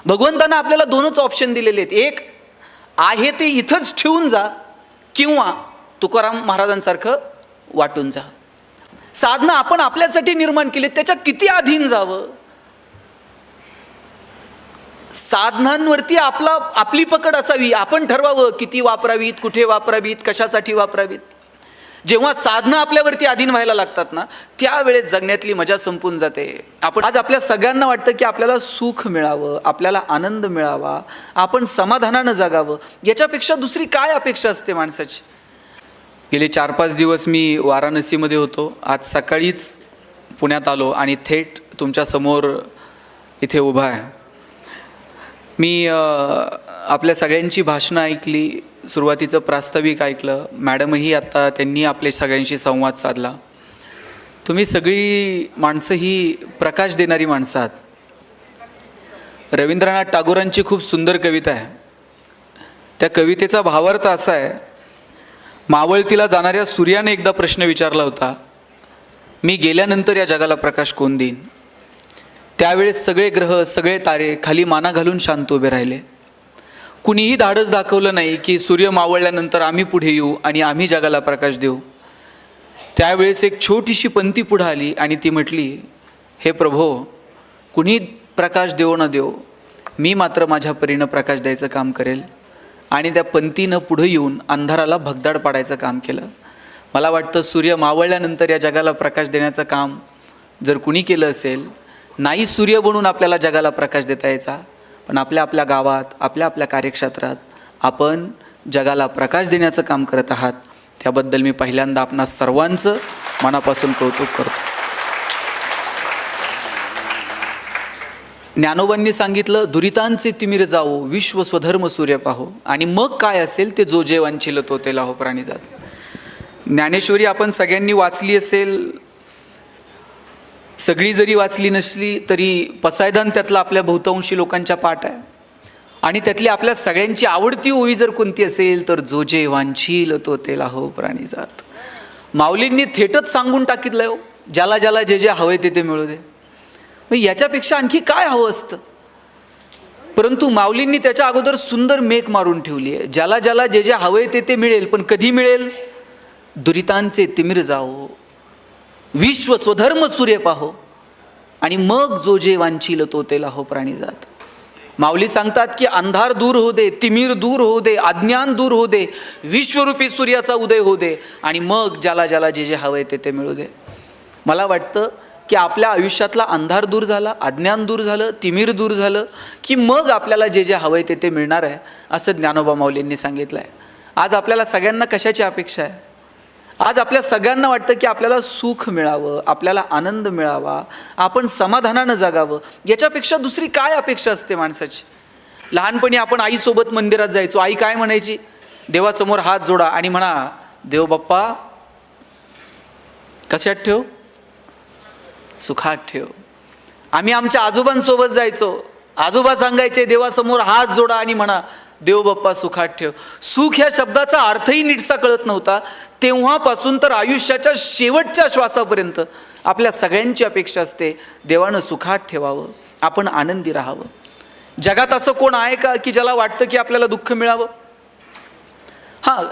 भगवंतानं आपल्याला दोनच ऑप्शन दिलेले आहेत, एक आहे ते इथंच ठेवून जा, किंवा तुकाराम महाराजांसारखं वाटून जा. साधना आपण आपल्यासाठी निर्माण केली, त्याच्यात किती अधीन जावं. साधनांवरती आपली पकड असावी, आपण ठरवावं किती वापरावीत, कुठे वापरावीत, कशासाठी वापरावीत. जेव्हा साधना आपल्यावरती अधीन व्हायला लागतात ना, त्यावेळेस जगण्यातली मजा संपून जाते. आज आपल्या सगळ्यांना वाटतं की आपल्याला सुख मिळावं, आपल्याला आनंद मिळावा, आपण समाधानानं जगावं. याच्यापेक्षा दुसरी काय अपेक्षा असते माणसाची. गेले 4-5 दिवस मी वाराणसीमध्ये होतो. आज सकाळीच पुण्यात आलो आणि थेट तुमच्यासमोर इथे उभा आहे. मी आपल्या सगळ्यांची भाषणं ऐकली, सुरुवातीचं प्रास्ताविक ऐकलं. मॅडमही आत्ता त्यांनी आपल्या सगळ्यांशी संवाद साधला. तुम्ही सगळी माणसं ही प्रकाश देणारी माणसं आहात. रवींद्रनाथ टागोरांची खूप सुंदर कविता आहे. त्या कवितेचा भावार्थ असा आहे, मावळतीला जाणाऱ्या सूर्याने एकदा प्रश्न विचारला होता, मी गेल्यानंतर या जगाला प्रकाश कोण देईन. त्यावेळेस सगळे ग्रह, सगळे तारे खाली माना घालून शांत उभे राहिले. कुणीही धाडस दाखवलं नाही की सूर्य मावळल्यानंतर आम्ही पुढे येऊ आणि आम्ही जगाला प्रकाश देऊ. त्यावेळेस एक छोटीशी पंथी पुढे आली आणि ती म्हटली, हे प्रभो, कुणी प्रकाश देवो न देवो, मी मात्र माझ्या परीनं प्रकाश द्यायचं काम करेल. आणि त्या पंथीनं पुढे येऊन अंधाराला भगदाड पाडायचं काम केलं. मला वाटतं सूर्य मावळल्यानंतर या जगाला प्रकाश देण्याचं काम जर कुणी केलं असेल, नाही सूर्य बनून आपल्याला जगाला प्रकाश देता यायचा, पण आपल्या आपल्या गावात, आपल्या आपल्या कार्यक्षेत्रात आपण जगाला प्रकाश देण्याचं काम करत आहात. त्याबद्दल मी पहिल्यांदा आपणा सर्वांचं मनापासून कौतुक करतो. ज्ञानोबांनी सांगितलं, दुरितांचे तिमिर जाओ, विश्व स्वधर्म सूर्य पाहो, आणि मग काय असेल ते जो जे वांछिल तो ते लाहो प्राणी जात. ज्ञानेश्वरी आपण सगळ्यांनी वाचली असेल. सगळी जरी वाचली नसली तरी पसायदान त्यातला आपल्या बहुतांशी लोकांच्या पाठ आहे. आणि त्यातली आपल्या सगळ्यांची आवडती ओवी जर कोणती असेल तर जो जे वांछील तो ते लाहो प्राणी जात. माऊलींनी थेटच सांगून टाकितलं हो, ज्याला ज्याला जे जे हवे ते मिळू दे. मग याच्यापेक्षा आणखी काय हवं असतं. परंतु माऊलींनी त्याच्या अगोदर सुंदर मेक मारून ठेवली आहे, ज्याला ज्याला जे जे हवे ते मिळेल. पण कधी मिळेल. दुरितांचे तिमिर जाओ, विश्व स्वधर्म सूर्य पाहो, आणि मग जो जे वांछील तो ते लाहो प्राणी जात. माऊली सांगतात की अंधार दूर होऊ दे, तिमिर दूर होऊ दे, अज्ञान दूर होऊ दे, विश्वरूपी सूर्याचा उदय होऊ दे, आणि मग ज्याला ज्याला जे जे हवे ते मिळू दे. मला वाटतं की आपल्या आयुष्यातला अंधार दूर झाला, अज्ञान दूर झालं, तिमिर दूर झालं की मग आपल्याला जे जे हवे ते मिळणार आहे, असं ज्ञानोबा माऊलींनी सांगितलं आहे. आज आपल्याला सगळ्यांना कशाची अपेक्षा आहे. आज आपल्या सगळ्यांना वाटतं की आपल्याला सुख मिळावं, आपल्याला आनंद मिळावा, आपण समाधानानं जगावं. याच्यापेक्षा दुसरी काय अपेक्षा असते माणसाची. लहानपणी आपण आईसोबत मंदिरात जायचो. आई काय म्हणायची, देवासमोर हात जोडा आणि म्हणा, देव बाप्पा कशात ठेव, सुखात ठेव. आम्ही आमच्या आजोबांसोबत जायचो. आजोबा सांगायचे, देवासमोर हात जोडा आणि म्हणा, देव बाप्पा सुखात ठेव. सुख ह्या शब्दाचा अर्थही नीटसा कळत नव्हता. तेव्हापासून तर आयुष्याच्या शेवटच्या श्वासापर्यंत आपल्या सगळ्यांची अपेक्षा असते, देवानं सुखात ठेवावं, आपण आनंदी राहावं. जगात असं कोण आहे का की ज्याला वाटतं की आपल्याला दुःख मिळावं. हां,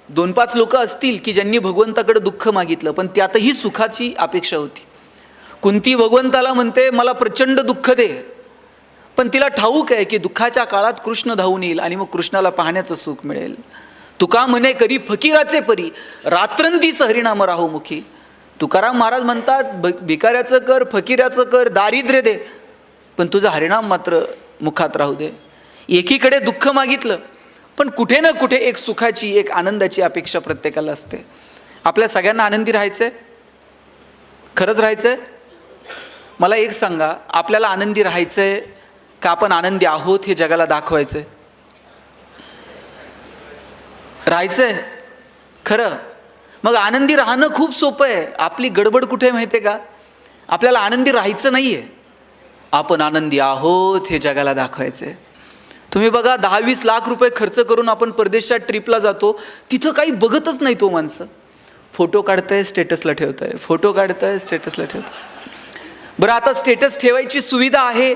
2-5 लोक असतील की ज्यांनी भगवंताकडे दुःख मागितलं, पण त्यातही सुखाची अपेक्षा होती. कुंती भगवंताला म्हणते, मला प्रचंड दुःख दे, पण तिला ठाऊक आहे की दुःखाच्या काळात कृष्ण धावून येईल आणि मग कृष्णाला पाहण्याचं सुख मिळेल. तुका म्हणे करी फकीराचे परी, रात्रंदिस हरिनाम राहो मुखी. तुकाराम महाराज म्हणतात, भिकाऱ्याचं कर, फकीराचं कर, दारिद्र्य दे, पण तुझं हरिनाम मात्र मुखात राहू दे. एकीकडे दुःख मागितलं, पण कुठे ना कुठे एक सुखाची, एक आनंदाची अपेक्षा प्रत्येकाला असते. आपल्या सगळ्यांना आनंदी राहायचंय, खरंच राहायचंय. मला एक सांगा, आपल्याला आनंदी राहायचंय का आपण आनंदी आहोत हे जगाला दाखवायचंय. राहायचंय खरं. मग आनंदी राहणं खूप सोपं आहे. आपली गडबड कुठे माहिती आहे का, आपल्याला आनंदी राहायचं नाही आहे, आपण आनंदी आहोत हे जगाला दाखवायचंय. तुम्ही बघा, 10-20 लाख रुपये खर्च करून आपण परदेशात ट्रिपला जातो, तिथं काही बघतच नाही तो माणसं. फोटो काढतंय, स्टेटसला ठेवतंय, फोटो काढतंय, स्टेटसला ठेवतंय. बरं, आता स्टेटस ठेवायची सुविधा आहे,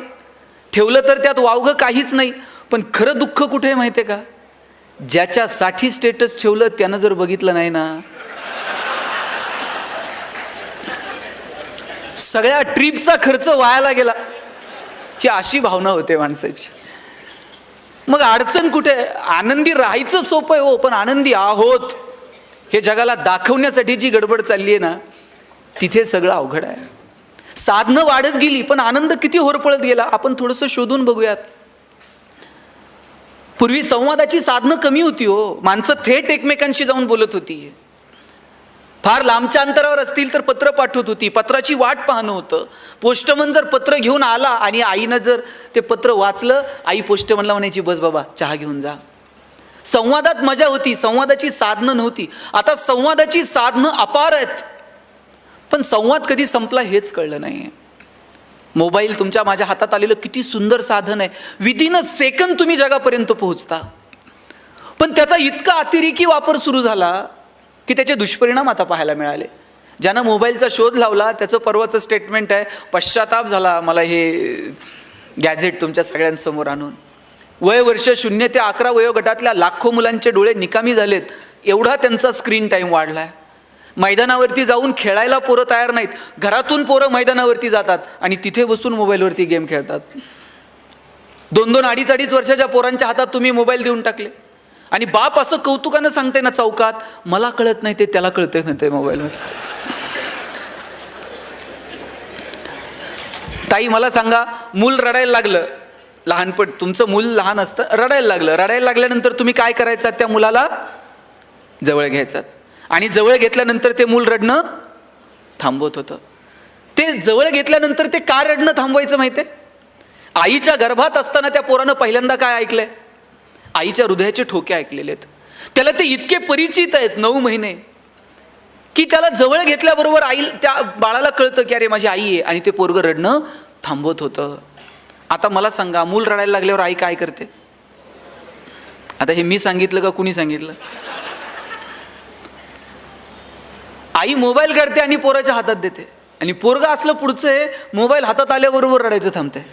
ठेवलं तर त्यात वावगं काहीच नाही. पण खरं दुःख कुठे आहे माहिती आहे का? ज्याच्यासाठी स्टेटस ठेवलं त्यानं जर बघितलं नाही ना, सगळ्या ट्रिपचा खर्च वायाला गेला, ही अशी भावना होते माणसाची. मग अडचण कुठे? आनंदी राहायचं सोपं आहे हो, पण आनंदी आहोत हे जगाला दाखवण्यासाठी जी गडबड चालली आहे ना, तिथे सगळं अवघड आहे. साधनं वाढत गेली पण आनंद किती होरपळत गेला. आपण थोडंसं शोधून बघूयात. पूर्वी संवादाची साधनं कमी होती हो. माणसं थेट एकमेकांशी जाऊन बोलत होती. फार लांबच्या अंतरावर असतील तर पत्र पाठवत होती. पत्राची वाट पाहणं होतं. पोस्टमन जर पत्र घेऊन आला आणि आईनं जर ते पत्र वाचलं, आई पोस्टमनला म्हणायची, बस बाबा चहा घेऊन जा. संवादात मजा होती, संवादाची साधनं नव्हती. आता संवादाची साधनं अपार आहेत, पण संवाद कधी संपला हेच कळलं नाही. मोबाईल तुमच्या माझ्या हातात आलेलं किती सुंदर साधन आहे. विदिन अ सेकंद तुम्ही जगापर्यंत पोहोचता. पण त्याचा इतका अतिरेकी वापर सुरू झाला की त्याचे दुष्परिणाम आता पाहायला मिळाले. ज्यानं मोबाईलचा शोध लावला त्याचं परवाचं स्टेटमेंट आहे, पश्चाताप झाला मला हे गॅझेट तुमच्या सगळ्यांसमोर आणून. वय वर्ष 0 ते 11 वयोगटातल्या लाखो मुलांचे डोळे निकामी झालेत, एवढा त्यांचा स्क्रीन टाईम वाढला आहे. मैदानावरती जाऊन खेळायला पोरं तयार नाहीत. घरातून पोरं मैदानावरती जातात आणि तिथे बसून मोबाईलवरती गेम खेळतात. 2-2, 2.5 वर्षाच्या पोरांच्या हातात तुम्ही मोबाईल देऊन टाकले आणि बाप असं कौतुकानं सांगते ना चौकात, मला कळत नाही ते त्याला कळतंय म्हणते मोबाईलमध्ये. ताई मला सांगा, मूल रडायला लागलं, लहानपण तुमचं मूल लहान असतं, रडायला लागलं, रडायला लागल्यानंतर तुम्ही काय करायचं? त्या मुलाला जवळ घ्यायचं आणि जवळ घेतल्यानंतर ते मूल रडणं थांबवत होतं. ते जवळ घेतल्यानंतर ते का रडणं थांबवायचं माहिती आहे? आईच्या गर्भात असताना त्या पोरानं पहिल्यांदा काय ऐकलंय? आईच्या हृदयाचे ठोके ऐकलेले आहेत. त्याला ते इतके परिचित आहेत 9 महिने की त्याला जवळ घेतल्याबरोबर आई त्या बाळाला कळतं की अरे माझी आई आहे, आणि ते पोरगं रडणं थांबवत होतं. आता मला सांगा, मूल रडायला लागल्यावर आई काय करते? आता हे मी सांगितलं का कुणी सांगितलं? आई मोबाईल काढते आणि पोराच्या हातात देते, आणि पोरगा असलं पुढचं आहे, मोबाईल हातात आल्याबरोबर रडायचं थांबते.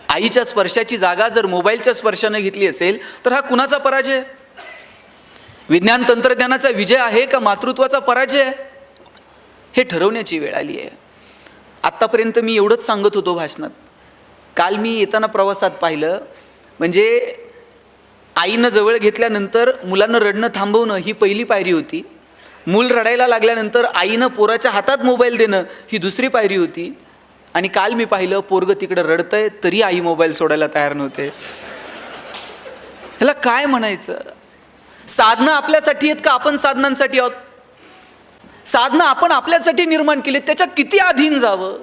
आईच्या स्पर्शाची जागा जर मोबाईलच्या स्पर्शाने घेतली असेल तर हा कुणाचा पराजय आहे? विज्ञान तंत्रज्ञानाचा विजय आहे का मातृत्वाचा पराजय आहे? हे ठरवण्याची वेळ आली आहे. आत्तापर्यंत मी एवढंच सांगत होतो भाषणात. काल मी येताना प्रवासात पाहिलं, म्हणजे आईनं जवळ घेतल्यानंतर मुलांना रडणं थांबवणं ही पहिली पायरी होती. मूल रडायला लागल्यानंतर आईनं पोराच्या हातात मोबाईल देणं ही दुसरी पायरी होती. आणि काल मी पाहिलं, पोरगं तिकडं रडतंय तरी आई मोबाईल सोडायला तयार नव्हते. ह्याला काय म्हणायचं? साधनं आपल्यासाठी आहेत का आपण साधनांसाठी आहोत? साधनं आपण आपल्यासाठी निर्माण केली, त्याच्या किती अधीन जावं?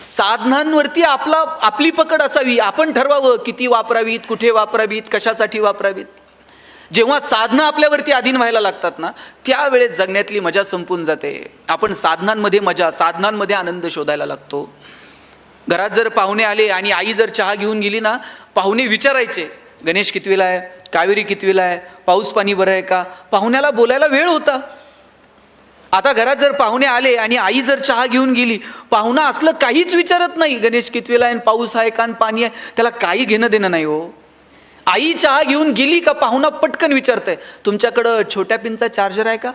साधनांवरती आपली पकड असावी. आपण ठरवावं किती वापरावीत, कुठे वापरावीत, कशासाठी वापरावीत. जेव्हा साधनं आपल्यावरती अधीन व्हायला लागतात ना, त्यावेळेस जगण्यातली मजा संपून जाते. आपण साधनांमध्ये मजा, साधनांमध्ये आनंद शोधायला लागतो. घरात जर पाहुणे आले आणि आई जर चहा घेऊन गेली ना, पाहुणे विचारायचे, गणेश कितवीला आहे, कावेरी कितवीला आहे, पाऊस पाणी बरं आहे का? पाहुण्याला बोलायला वेळ होता. आता घरात जर पाहुणे आले आणि आई जर चहा घेऊन गेली, पाहुणा असलं काहीच विचारत नाही, गणेश कितवीला आहे, पाऊस आहे का, पाणी आहे, त्याला काही घेणं देणं नाही हो. आई चहा घेऊन गेली का पाहुणा पटकन विचारतंय, तुमच्याकडं छोट्या पिनचा चार्जर आहे का?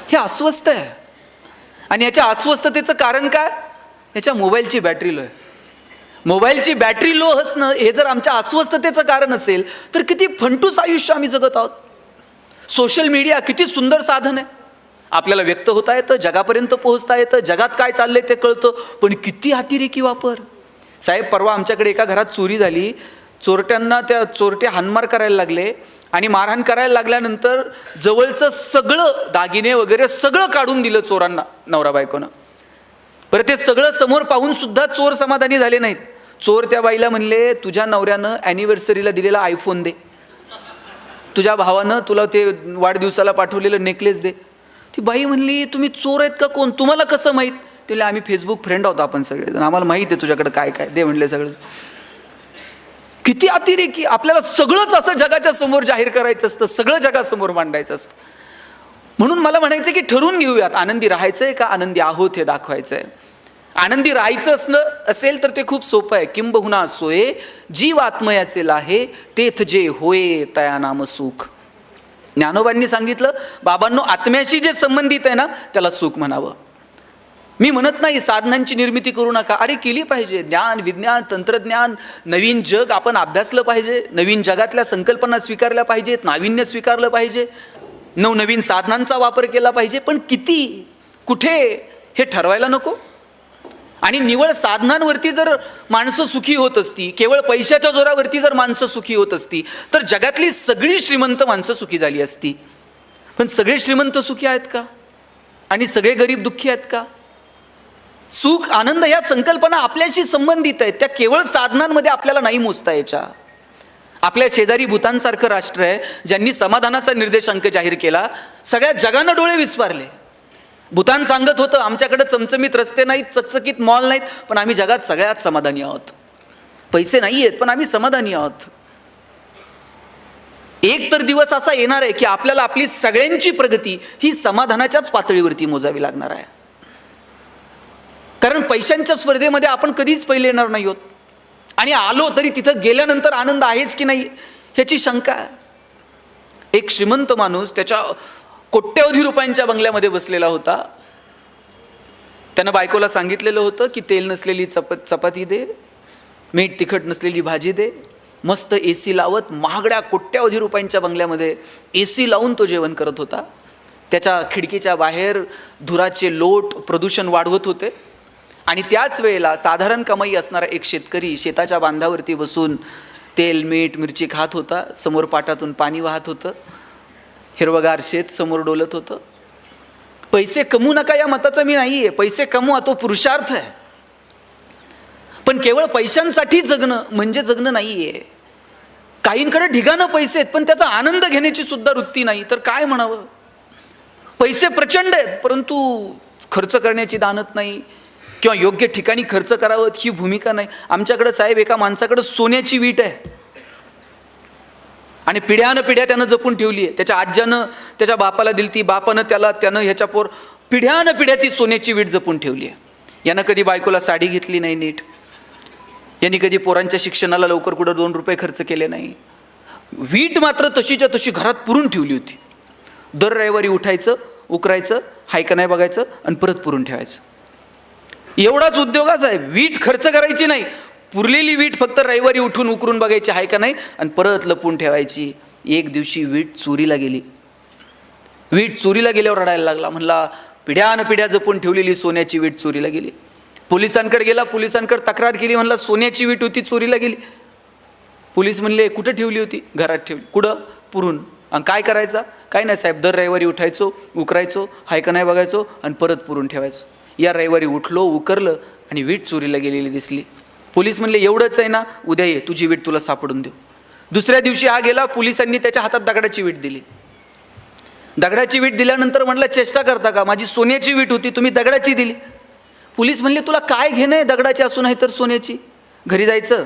हे अस्वस्थ आहे. आणि याच्या अस्वस्थतेचं कारण काय? याच्या मोबाईलची बॅटरी लो आहे. मोबाईलची बॅटरी लो असणं हे जर आमच्या अस्वस्थतेचं कारण असेल तर किती फंटूस आयुष्य आम्ही जगत आहोत. सोशल मीडिया किती सुंदर साधन आहे. आपल्याला व्यक्त होता येतं, जगापर्यंत पोहोचता येतं, जगात काय चाललंय ते कळतं, पण किती अतिरेकी वापर. साहेब, परवा आमच्याकडे एका घरात चोरी झाली. चोरट्यांना त्या चोरटे हाणमार करायला लागले आणि मारहाण करायला लागल्यानंतर जवळचं सगळं दागिने वगैरे सगळं काढून दिलं चोरांना, नवरा बायकोनं. बरं, ते सगळं समोर पाहून सुद्धा चोर समाधानी झाले नाहीत. चोर त्या बाईला म्हणले, तुझ्या नवऱ्यानं ॲनिव्हर्सरीला दिलेला आयफोन दे, तुझ्या भावानं तुला ते वाढदिवसाला पाठवलेलं नेकलेस दे. ती बाई म्हणली, तुम्ही चोर आहेत का कोण, तुम्हाला कसं माहीत? तिला आम्ही फेसबुक फ्रेंड आहोत आपण सगळेजण, आम्हाला माहीत आहे तुझ्याकडे काय काय दे म्हणले सगळं. किती अतिरेकी. आपल्याला सगळंच असं जगाच्या समोर जाहीर करायचं असतं, सगळं जगासमोर मांडायचं असतं. म्हणून मला म्हणायचं की ठरवून घेऊयात, आनंदी राहायचंय का आनंदी आहोत हे दाखवायचंय. आनंदी राहायचं असेल तर ते खूप सोपं आहे. किंबहुना सोये जीव आत्मयाचे लाहे, तेथ जे होय तया नाम सुख. ज्ञानोबांनी सांगितलं, बाबांनो, आत्म्याशी जे संबंधित आहे ना त्याला सुख म्हणावं. मी म्हणत नाही साधनांची निर्मिती करू नका, अरे केली पाहिजे. ज्ञान, विज्ञान, तंत्रज्ञान, नवीन जग आपण अभ्यासलं पाहिजे, नवीन जगातल्या संकल्पना स्वीकारल्या पाहिजेत, नाविन्य स्वीकारलं पाहिजे, नवनवीन साधनांचा वापर केला पाहिजे. पण किती, कुठे हे ठरवायला नको. आणि निवळ साधनांवरती जर माणसं सुखी होत असती, केवळ पैशाच्या जोरावरती जर माणसं सुखी होत असती, तर जगातली सगळी श्रीमंत माणसं सुखी झाली असती. पण सगळे श्रीमंत सुखी आहेत का? आणि सगळे गरीब दुःखी आहेत का? सुख, आनंद या संकल्पना आपल्याशी संबंधित आहेत, त्या केवळ साधनांमध्ये आपल्याला नाही मोजता यायच्या. आपल्या शेजारी भूतानसारखं राष्ट्र आहे ज्यांनी समाधानाचा निर्देशांक जाहीर केला. सगळ्या जगानं डोळे विस्फारले. भूतान सांगत होतं, आमच्याकडे चमचमीत रस्ते नाहीत, चकचकीत मॉल नाहीत, पण आम्ही जगात सगळ्यात समाधानी आहोत. पैसे नाही आहेत पण आम्ही समाधानी आहोत. एक तर दिवस असा येणार आहे की आपल्याला आपली सगळ्यांची प्रगती ही समाधानाच्याच पातळीवरती मोजावी लागणार आहे. कारण पैशांच्या स्पर्धेमध्ये आपण कधीच पहिले येणार नाही आहोत. आणि आलो तरी तिथं गेल्यानंतर आनंद आहेच की नाही ह्याची शंका आहे. एक श्रीमंत माणूस त्याच्या कोट्यवधी रुपयांच्या बंगल्यामध्ये बसलेला होता. त्यानं बायकोला सांगितलेलं होतं की तेल नसलेली चपाती दे, मीठ तिखट नसलेली भाजी दे. मस्त AC लावत महागड्या कोट्यवधी रुपयांच्या बंगल्यामध्ये AC लावून तो जेवण करत होता. त्याच्या खिडकीच्या बाहेर धुराचे लोट प्रदूषण वाढवत होते. आणि त्याच वेळेला साधारण कमाई असणारा एक शेतकरी शेताच्या बांधावरती बसून तेल, मीठ, मिरची खात होता. समोर पाटातून पाणी वाहत होतं. हिरवगार शेत समोर डोलत होतं. पैसे कमवू नका या मताचं मी नाही आहे. पैसे कमवा, तो पुरुषार्थ आहे. पण केवळ पैशांसाठी जगणं म्हणजे जगणं नाही आहे. काहींकडे ढिगानं पैसे आहेत पण त्याचा आनंद घेण्याची सुद्धा वृत्ती नाही, तर काय म्हणावं. पैसे प्रचंड आहेत परंतु खर्च करण्याची दानत नाही किंवा योग्य ठिकाणी खर्च करावं ही भूमिका नाही. आमच्याकडे साहेब एका माणसाकडे सोन्याची वीट आहे आणि पिढ्यानं पिढ्या त्यानं जपून ठेवली आहे. त्याच्या आज्यानं त्याच्या बापाला दिली ती, बापानं त्यानं ह्याच्या पोर पिढ्यानं पिढ्या ती सोन्याची वीट जपून ठेवली आहे. यानं कधी बायकोला साडी घेतली नाही नीट, यांनी कधी पोरांच्या शिक्षणाला लवकर कुठं 2 रुपये खर्च केले नाही. वीट मात्र तशीच्या तशी घरात पुरून ठेवली होती. दर रविवारी उठायचं, उकरायचं, हाय का नाही बघायचं आणि परत पुरून ठेवायचं. एवढाच उद्योगाच आहे. वीट खर्च करायची नाही, पुरलेली वीट फक्त रविवारी उठून उकरून बघायची हाय का नाही आणि परत लपून ठेवायची. एक दिवशी वीट चोरीला गेली. वीट चोरीला गेल्यावर रडायला लागला. म्हणला पिढ्यानं पिढ्या जपून ठेवलेली सोन्याची वीट चोरीला गेली. पोलिसांकडे गेला, पोलिसांकडे तक्रार केली. म्हणला सोन्याची वीट होती, चोरीला गेली. पोलीस म्हणले कुठं ठेवली होती? घरात ठेवली. कुठं? पुरून. आणि काय करायचा? काय नाही साहेब, दर रविवारी उठायचो, उकरायचो, हाय का नाही बघायचो आणि परत पुरून ठेवायचो. या रविवारी उठलो, उकरलं आणि वीट चोरीला गेलेली दिसली. पोलीस म्हणले एवढंच आहे ना, उद्या ये, तुझी वीट तुला सापडून देऊ. दुसऱ्या दिवशी हा गेला, पोलिसांनी त्याच्या हातात दगडाची वीट दिली. दगडाची वीट दिल्यानंतर म्हणलं चेष्टा करता का, माझी सोन्याची वीट होती, तुम्ही दगडाची दिली. पोलीस म्हणले तुला काय घेणं आहे दगडाची असून आहे तर सोन्याची? घरी जायचं,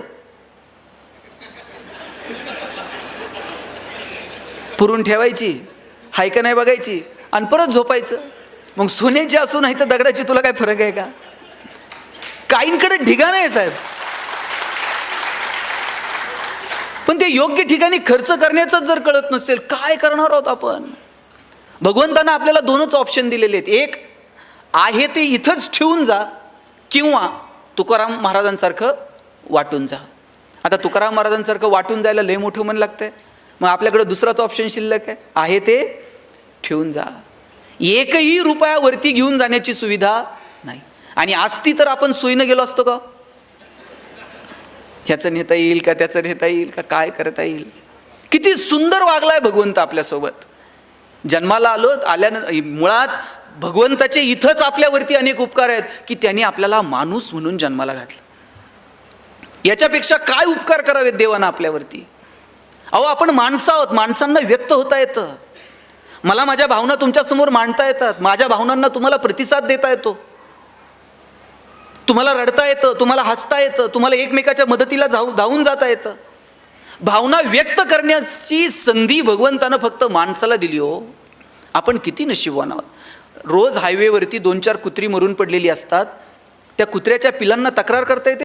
पुरून ठेवायची, हाय का नाही बघायची आणि परत झोपायचं. मग सोन्याची असून आहे तर दगडाची तुला काय फरक आहे का? काहींकडे ढिगाण आहे साहेब, पण ते योग्य ठिकाणी खर्च करण्याचं जर कळत नसेल काय करणार आहोत आपण? भगवंतानं आपल्याला 2च ऑप्शन दिलेले आहेत. एक आहे ते इथंच ठेवून जा किंवा तुकाराम महाराजांसारखं वाटून जा. आता तुकाराम महाराजांसारखं वाटून जायला लय मोठं मन लागतंय. मग आपल्याकडे दुसराच ऑप्शन शिल्लक आहे ते ठेवून जा. एकही रुपयावरती घेऊन जाण्याची सुविधा नाही. आणि असती तर आपण सोयीनं गेलो असतो का? ह्याचं नेता येईल का, त्याचं नेता येईल का, काय करता येईल? किती सुंदर वागलाय भगवंत आपल्यासोबत. जन्माला आल्यानं मुळात भगवंताचे इथंच आपल्यावरती अनेक उपकार आहेत की त्यांनी आपल्याला माणूस म्हणून जन्माला घातलं. याच्यापेक्षा काय उपकार करावेत देवानं आपल्यावरती? अहो आपण माणसं आहोत, माणसांना व्यक्त होता येतं. मला माझ्या भावना तुमच्यासमोर मांडता येतात, माझ्या भावनांना तुम्हाला प्रतिसाद देता येतो, तुम्हाला रडता येतं, तुम्हाला हसता येतं, तुम्हाला एकमेकाच्या मदतीला धावून जाता येतं. भावना व्यक्त करण्याची संधी भगवंतानं फक्त माणसाला दिली हो. आपण किती नशीबवान आहोत. रोज हायवेवरती 2-4 कुत्री मरून पडलेली असतात. त्या कुत्र्याच्या पिलांना तक्रार करता येते